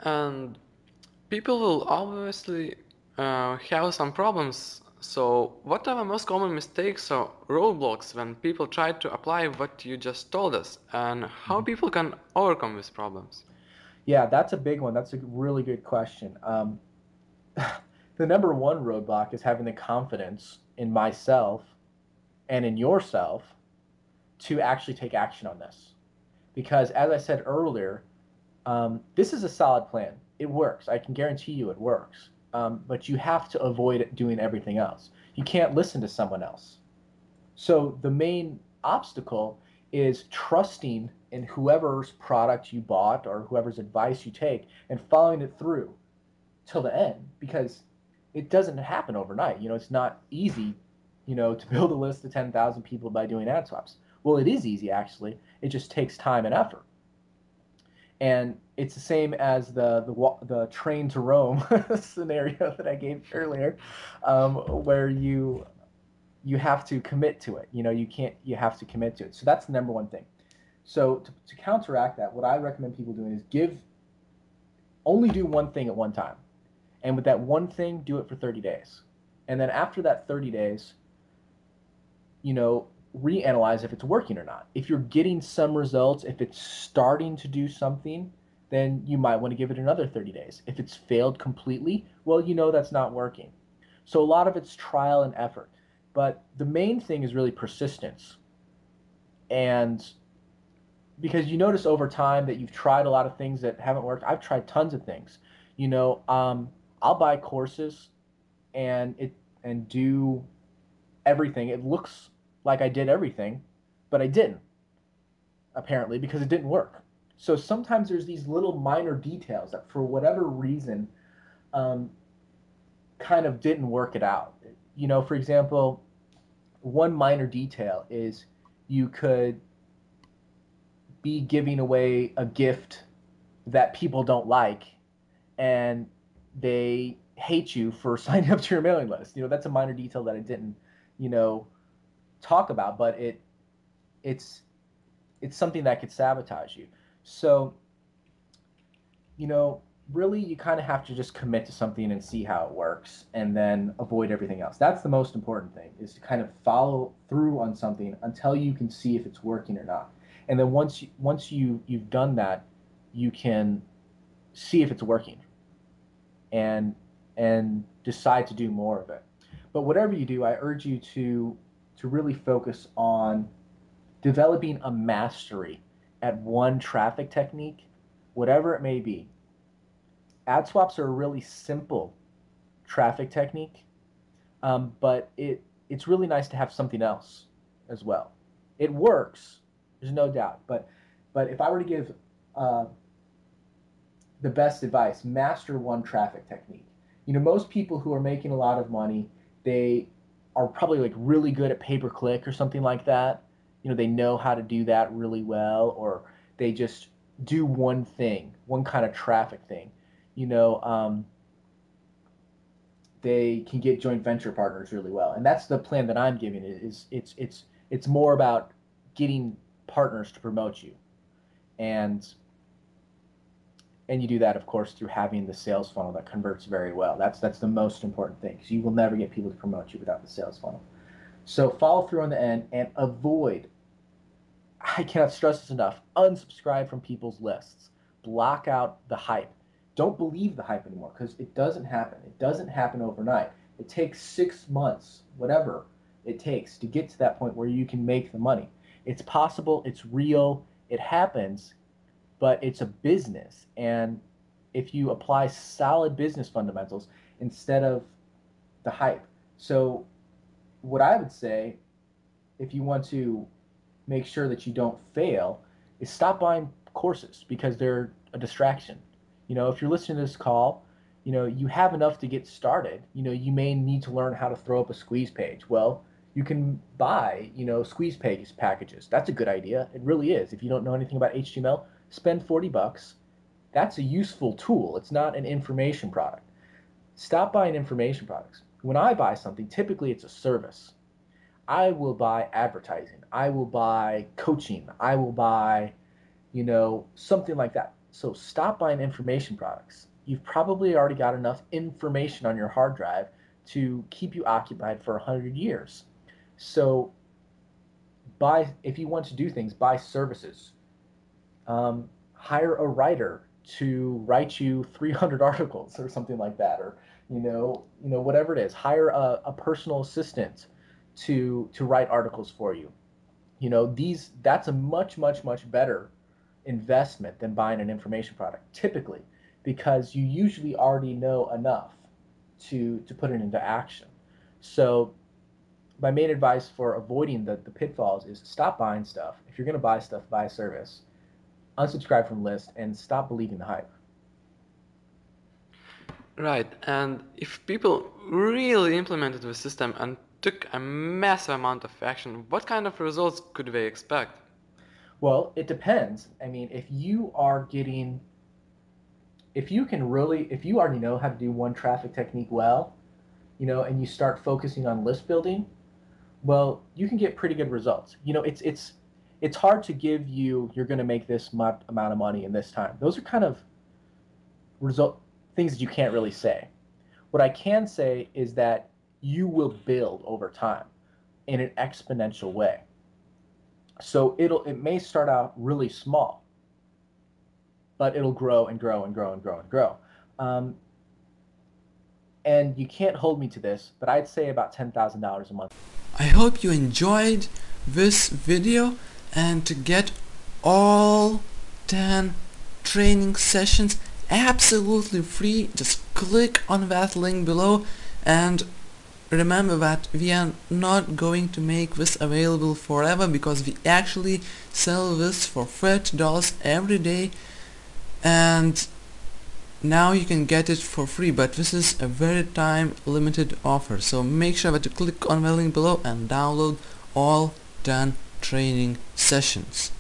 And people will obviously have some problems. So, what are the most common mistakes or roadblocks when people try to apply what you just told us, and how Mhm. people can overcome these problems? Yeah, that's a big one. That's a really good question. The number one roadblock is having the confidence in myself and in yourself to actually take action on this. Because as I said earlier, this is a solid plan. It works. I can guarantee you it works. But you have to avoid doing everything else. You can't listen to someone else. So the main obstacle is trusting in whoever's product you bought or whoever's advice you take and following it through till the end because it doesn't happen overnight. It's not easy, to build a list of 10,000 people by doing ad swaps. Well, it is easy actually. It just takes time and effort. And it's the same as the train to Rome scenario that I gave earlier, where you have to commit to it. You have to commit to it. So that's the number one thing. So to counteract that, what I recommend people doing is only do one thing at one time. And with that one thing, do it for 30 days. And then after that 30 days, reanalyze if it's working or not. If you're getting some results, if it's starting to do something, then you might want to give it another 30 days. If it's failed completely, well, that's not working. So a lot of it's trial and effort. But the main thing is really persistence. And because you notice over time that you've tried a lot of things that haven't worked. I've tried tons of things. You know, um, I'll buy courses and do everything. It looks like I did everything, but I didn't, apparently, because it didn't work. So sometimes there's these little minor details that, for whatever reason, um, kind of didn't work it out. For example, one minor detail is you could be giving away a gift that people don't like, and they hate you for signing up to your mailing list. That's a minor detail that I didn't, you know, talk about, but it's it's something that could sabotage you. So, you know, really you kind of have to just commit to something and see how it works and then avoid everything else. That's the most important thing, is to kind of follow through on something until you can see if it's working or not. And then once you've done that, you can see if it's working and decide to do more of it. But whatever you do, I urge you to really focus on developing a mastery at one traffic technique, whatever it may be. Ad swaps are a really simple traffic technique, but it's really nice to have something else as well. It works, there's no doubt. But if I were to give uh, the best advice, master one traffic technique. Most people who are making a lot of money, they are probably like really good at pay per click or something like that. They know how to do that really well, or they just do one thing, one kind of traffic thing. You know, um, they can get joint venture partners really well, and that's the plan that I'm giving. It's more about getting partners to promote you, and you do that, of course, through having the sales funnel that converts very well. That's the most important thing, because you will never get people to promote you without the sales funnel. So follow through on the end and avoid. I cannot stress this enough. Unsubscribe from people's lists. Block out the hype. Don't believe the hype anymore, because it doesn't happen. It doesn't happen overnight. It takes 6 months, whatever it takes, to get to that point where you can make the money. It's possible. It's real. It happens, but it's a business. And if you apply solid business fundamentals instead of the hype. So, what I would say, if you want to make sure that you don't fail, is stop buying courses because they're a distraction. If you're listening to this call, you have enough to get started. You may need to learn how to throw up a squeeze page. Well, you can buy, squeeze page packages. That's a good idea. It really is. If you don't know anything about HTML, spend $40. That's a useful tool. It's not an information product. Stop buying information products. When I buy something, typically it's a service. I will buy advertising. I will buy coaching. I will buy, something like that. So stop buying information products. You've probably already got enough information on your hard drive to keep you occupied for 100 years. So buy, if you want to do things, buy services. Hire a writer to write you 300 articles or something like that, or whatever it is. Hire a personal assistant to write articles for you. That's a much better investment than buying an information product typically, because you usually already know enough to put it into action. So my main advice for avoiding the pitfalls is stop buying stuff. If you're going to buy stuff, buy a service. Unsubscribe from list and stop believing the hype. Right, and if people really implemented the system and took a massive amount of action, what kind of results could they expect? Well, it depends. I mean, if you already know how to do one traffic technique well, and you start focusing on list building, well, you can get pretty good results. It's hard to give you're going to make this much amount of money in this time. Those are kind of result things that you can't really say. What I can say is that you will build over time in an exponential way. So it may start out really small, but it'll grow and grow and grow and grow and grow. Um, and you can't hold me to this, but I'd say about $10,000 a month. I hope you enjoyed this video, and to get all 10 training sessions absolutely free, just click on that link below. And remember that we are not going to make this available forever, because we actually sell this for $30 every day, and now you can get it for free, but this is a very time limited offer. So make sure that you click on the link below and download all 10 training sessions.